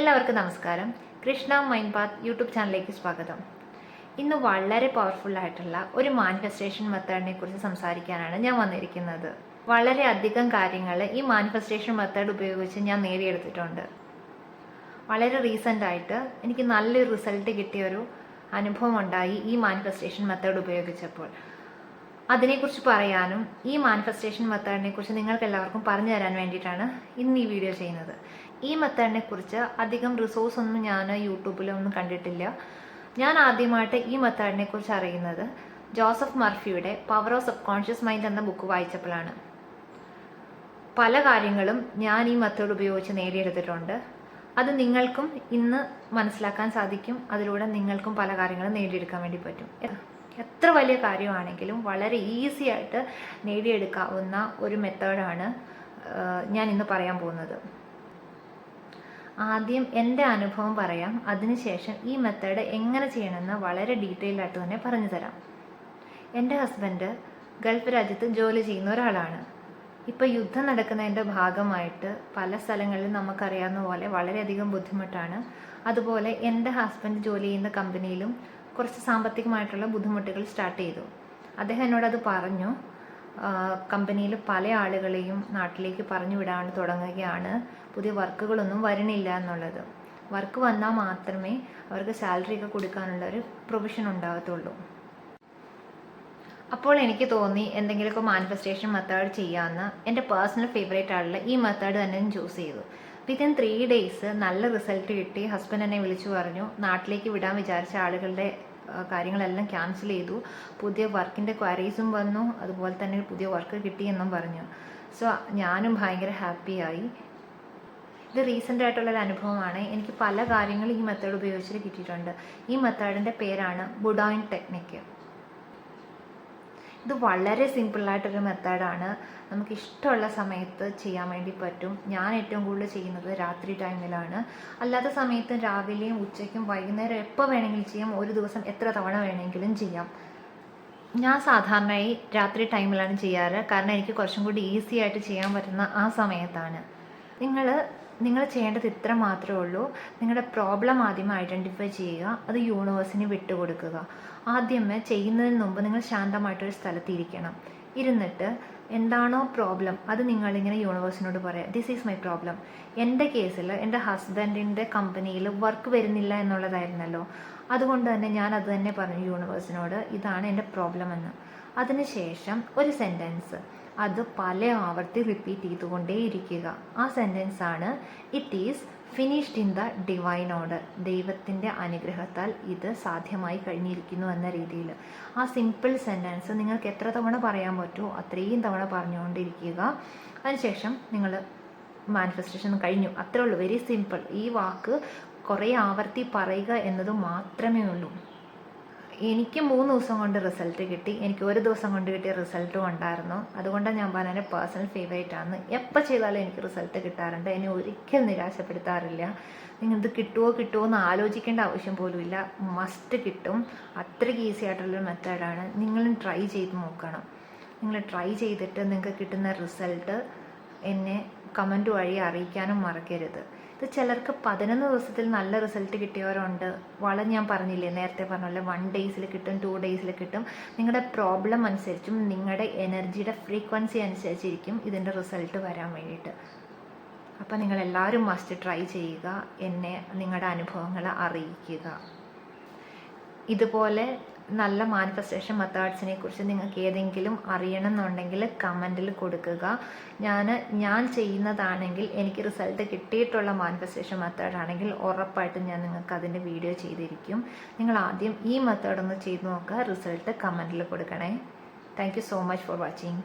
എല്ലാവർക്കും നമസ്കാരം. Krishna mind path YouTube ചാനലിലേക്ക് സ്വാഗതം. ഇന്ന് വളരെ പവർഫുൾ ആയിട്ടുള്ള ഒരു മാനിഫെസ്റ്റേഷൻ മെത്തേഡിനെ കുറിച്ച് സംസാരിക്കാനാണ് ഞാൻ വന്നിരിക്കുന്നത്. വളരെയധികം കാര്യങ്ങൾ ഈ മാനിഫെസ്റ്റേഷൻ മെത്തേഡ് ഉപയോഗിച്ച് ഞാൻ നേടിയെടുത്തിട്ടുണ്ട്. വളരെ റീസെൻ്റ് ആയിട്ട് എനിക്ക് നല്ലൊരു റിസൾട്ട് കിട്ടിയൊരു അനുഭവം ഉണ്ടായി ഈ മാനിഫെസ്റ്റേഷൻ മെത്തേഡ് ഉപയോഗിച്ചപ്പോൾ. അതിനെക്കുറിച്ച് പറയാനും ഈ മാനിഫെസ്റ്റേഷൻ മെത്തേഡിനെ കുറിച്ച് നിങ്ങൾക്ക് എല്ലാവർക്കും പറഞ്ഞു തരാൻ വേണ്ടിയിട്ടാണ് ഇന്ന് ഈ വീഡിയോ ചെയ്യുന്നത്. ഈ മെത്തേഡിനെ കുറിച്ച് അധികം റിസോഴ്സ് ഒന്നും ഞാൻ യൂട്യൂബിലൊന്നും കണ്ടിട്ടില്ല. ഞാൻ ആദ്യമായിട്ട് ഈ മെത്തേഡിനെ കുറിച്ച് അറിയുന്നത് ജോസഫ് മർഫിയുടെ power of subconscious mind എന്ന ബുക്ക് വായിച്ചപ്പോഴാണ്. പല കാര്യങ്ങളും ഞാൻ ഈ മെത്തേഡ് ഉപയോഗിച്ച് നേടിയെടുത്തിട്ടുണ്ട്. അത് നിങ്ങൾക്കും ഇന്ന് മനസ്സിലാക്കാൻ സാധിക്കും. അതിലൂടെ നിങ്ങൾക്കും പല കാര്യങ്ങളും നേടിയെടുക്കാൻ വേണ്ടി പറ്റും. എത്ര വലിയ കാര്യമാണെങ്കിലും വളരെ ഈസി ആയിട്ട് നേടിയെടുക്കാവുന്ന ഒരു മെത്തേഡാണ് ഞാൻ ഇന്ന് പറയാൻ പോകുന്നത്. ആദ്യം എൻ്റെ അനുഭവം പറയാം, അതിനുശേഷം ഈ മെത്തേഡ് എങ്ങനെ ചെയ്യണമെന്ന് വളരെ ഡീറ്റെയിൽ ആയിട്ട് തന്നെ പറഞ്ഞു തരാം. എൻ്റെ ഹസ്ബൻഡ് ഗൾഫ് രാജ്യത്ത് ജോലി ചെയ്യുന്ന ഒരാളാണ്. ഇപ്പോൾ യുദ്ധം നടക്കുന്നതിൻ്റെ ഭാഗമായിട്ട് പല സ്ഥലങ്ങളിലും നമുക്കറിയാവുന്ന പോലെ വളരെയധികം ബുദ്ധിമുട്ടാണ്. അതുപോലെ എൻ്റെ ഹസ്ബൻഡ് ജോലി ചെയ്യുന്ന കമ്പനിയിലും കുറച്ച് സാമ്പത്തികമായിട്ടുള്ള ബുദ്ധിമുട്ടുകൾ സ്റ്റാർട്ട് ചെയ്തു. അദ്ദേഹം എന്നോടത് പറഞ്ഞു. കമ്പനിയിൽ പല ആളുകളെയും നാട്ടിലേക്ക് പറഞ്ഞു വിടാൻ തുടങ്ങുകയാണ്. പുതിയ വർക്കുകളൊന്നും വരണില്ല എന്നുള്ളത്. വർക്ക് വന്നാൽ മാത്രമേ അവർക്ക് സാലറി ഒക്കെ കൊടുക്കാനുള്ള ഒരു പ്രൊവിഷൻ ഉണ്ടാകത്തുള്ളൂ. അപ്പോൾ എനിക്ക് തോന്നി എന്തെങ്കിലുമൊക്കെ മാനിഫെസ്റ്റേഷൻ മെത്തേഡ് ചെയ്യാമെന്ന്. എൻ്റെ പേഴ്സണൽ ഫേവറേറ്റ് ആയിട്ടുള്ള ഈ മെത്തേഡ് തന്നെ ഞാൻ ചൂസ് ചെയ്തു. വിത്തിൻ 3 days നല്ല റിസൾട്ട് കിട്ടി. ഹസ്ബൻഡ് എന്നെ വിളിച്ചു പറഞ്ഞു, നാട്ടിലേക്ക് വിടാൻ വിചാരിച്ച ആളുകളുടെ കാര്യങ്ങളെല്ലാം ക്യാൻസൽ ചെയ്തു. പുതിയ വർക്കിൻ്റെ ക്വയറീസും വന്നു. അതുപോലെ തന്നെ പുതിയ വർക്ക് കിട്ടിയെന്നും പറഞ്ഞു. സോ ഞാനും ഭയങ്കര ഹാപ്പിയായി. ഇത് റീസെൻ്റ് ആയിട്ടുള്ളൊരു അനുഭവമാണ്. എനിക്ക് പല കാര്യങ്ങളും ഈ മെത്തേഡ് ഉപയോഗിച്ചിട്ട് കിട്ടിയിട്ടുണ്ട്. ഈ മെത്തേഡിൻ്റെ പേരാണ് ബുഡോയിൻ ടെക്നിക്ക്. ഇത് വളരെ സിമ്പിളായിട്ടൊരു മെത്തേഡാണ്. നമുക്ക് ഇഷ്ടമുള്ള സമയത്ത് ചെയ്യാൻ വേണ്ടി പറ്റും. ഞാൻ ഏറ്റവും കൂടുതൽ ചെയ്യുന്നത് രാത്രി ടൈമിലാണ്. അല്ലാത്ത സമയത്ത് രാവിലെയും ഉച്ചയ്ക്കും വൈകുന്നേരം എപ്പോൾ വേണമെങ്കിലും ചെയ്യാം. ഒരു ദിവസം എത്ര തവണ വേണമെങ്കിലും ചെയ്യാം. ഞാൻ സാധാരണയായി രാത്രി ടൈമിലാണ് ചെയ്യാറ്. കാരണം എനിക്ക് കുറച്ചും കൂടി ഈസി ആയിട്ട് ചെയ്യാൻ പറ്റുന്ന ആ സമയത്താണ്. നിങ്ങൾ ചെയ്യേണ്ടത് ഇത്ര മാത്രമേ ഉള്ളൂ. നിങ്ങളുടെ പ്രോബ്ലം ആദ്യം ഐഡൻറ്റിഫൈ ചെയ്യുക. അത് യൂണിവേഴ്സിന് വിട്ടുകൊടുക്കുക. ആദ്യമേ ചെയ്യുന്നതിന് മുമ്പ് നിങ്ങൾ ശാന്തമായിട്ടൊരു സ്ഥലത്ത് ഇരിക്കണം. ഇരുന്നിട്ട് എന്താണോ പ്രോബ്ലം അത് നിങ്ങളിങ്ങനെ യൂണിവേഴ്സിനോട് പറയാം, ദിസ് ഈസ് മൈ പ്രോബ്ലം. എൻ്റെ കേസിൽ എൻ്റെ ഹസ്ബൻഡിൻ്റെ കമ്പനിയിൽ വർക്ക് വരുന്നില്ല എന്നുള്ളതായിരുന്നല്ലോ. അതുകൊണ്ട് തന്നെ ഞാൻ അത് തന്നെ പറഞ്ഞു യൂണിവേഴ്സിനോട്, ഇതാണ് എൻ്റെ പ്രോബ്ലം എന്ന്. അതിനുശേഷം ഒരു സെൻറ്റൻസ് അത് പല ആവർത്തി റിപ്പീറ്റ് ചെയ്തുകൊണ്ടേയിരിക്കുക. ആ സെൻറ്റൻസാണ് it is finished in the divine order. ദൈവത്തിൻ്റെ അനുഗ്രഹത്താൽ ഇത് സാധ്യമായി കഴിഞ്ഞിരിക്കുന്നു എന്ന രീതിയിൽ. ആ സിമ്പിൾ സെൻറ്റൻസ് നിങ്ങൾക്ക് എത്ര തവണ പറയാൻ പറ്റുമോ അത്രയും തവണ പറഞ്ഞുകൊണ്ടിരിക്കുക. അതിനുശേഷം നിങ്ങൾ മാനിഫെസ്റ്റേഷൻ കഴിഞ്ഞു. അത്രേ ഉള്ളൂ, വെരി സിമ്പിൾ. ഈ വാക്ക് കുറേ ആവർത്തി പറയുക എന്നത് മാത്രമേ ഉള്ളൂ. എനിക്ക് 3 ദിവസം കൊണ്ട് റിസൾട്ട് കിട്ടി. എനിക്ക് 1 ദിവസം കൊണ്ട് കിട്ടിയ റിസൾട്ടും ഉണ്ടായിരുന്നു. അതുകൊണ്ടാണ് ഞാൻ പറഞ്ഞ എൻ്റെ പേഴ്സണൽ ഫേവറേറ്റ് ആണ്. എപ്പോൾ ചെയ്താലും എനിക്ക് റിസൾട്ട് കിട്ടാറുണ്ട്. എന്നെ ഒരിക്കലും നിരാശപ്പെടുത്താറില്ല. നിങ്ങൾക്ക് കിട്ടുമോ എന്ന് ആലോചിക്കേണ്ട ആവശ്യം പോലും ഇല്ല. മസ്റ്റ് കിട്ടും. അത്രയ്ക്ക് ഈസി ആയിട്ടുള്ളൊരു മെത്തേഡാണ്. നിങ്ങളും ട്രൈ ചെയ്ത് നോക്കണം. നിങ്ങൾ ട്രൈ ചെയ്തിട്ട് നിങ്ങൾക്ക് കിട്ടുന്ന റിസൾട്ട് എന്നെ കമൻറ്റ് വഴി അറിയിക്കാനും മറക്കരുത്. ഇത് ചിലർക്ക് 11 ദിവസത്തിൽ നല്ല റിസൾട്ട് കിട്ടിയവരുണ്ട്. ഞാൻ പറഞ്ഞില്ലേ നേരത്തെ പറഞ്ഞ 1 days കിട്ടും, 2 days കിട്ടും. നിങ്ങളുടെ പ്രോബ്ലം അനുസരിച്ചും നിങ്ങളുടെ എനർജിയുടെ ഫ്രീക്വൻസി അനുസരിച്ചിരിക്കും ഇതിൻ്റെ റിസൾട്ട് വരാൻ വേണ്ടിയിട്ട്. അപ്പോൾ നിങ്ങളെല്ലാവരും മസ്റ്റ് ട്രൈ ചെയ്യുക. എന്നെ നിങ്ങളുടെ അനുഭവങ്ങൾ അറിയിക്കുക. ഇതുപോലെ നല്ല മാനിഫെസ്റ്റേഷൻ മെത്തേഡ്സിനെ കുറിച്ച് നിങ്ങൾക്ക് ഏതെങ്കിലും അറിയണമെന്നുണ്ടെങ്കിൽ കമൻറ്റിൽ കൊടുക്കുക. ഞാൻ ചെയ്യുന്നതാണെങ്കിൽ എനിക്ക് റിസൾട്ട് കിട്ടിയിട്ടുള്ള മാനിഫെസ്റ്റേഷൻ മെത്തേഡാണെങ്കിൽ ഉറപ്പായിട്ടും ഞാൻ നിങ്ങൾക്ക് അതിൻ്റെ വീഡിയോ ചെയ്തിരിക്കും. നിങ്ങൾ ആദ്യം ഈ മെത്തേഡ് ഒന്ന് ചെയ്ത് നോക്കുക. റിസൾട്ട് കമൻറ്റിൽ കൊടുക്കണേ. Thank you so much for watching.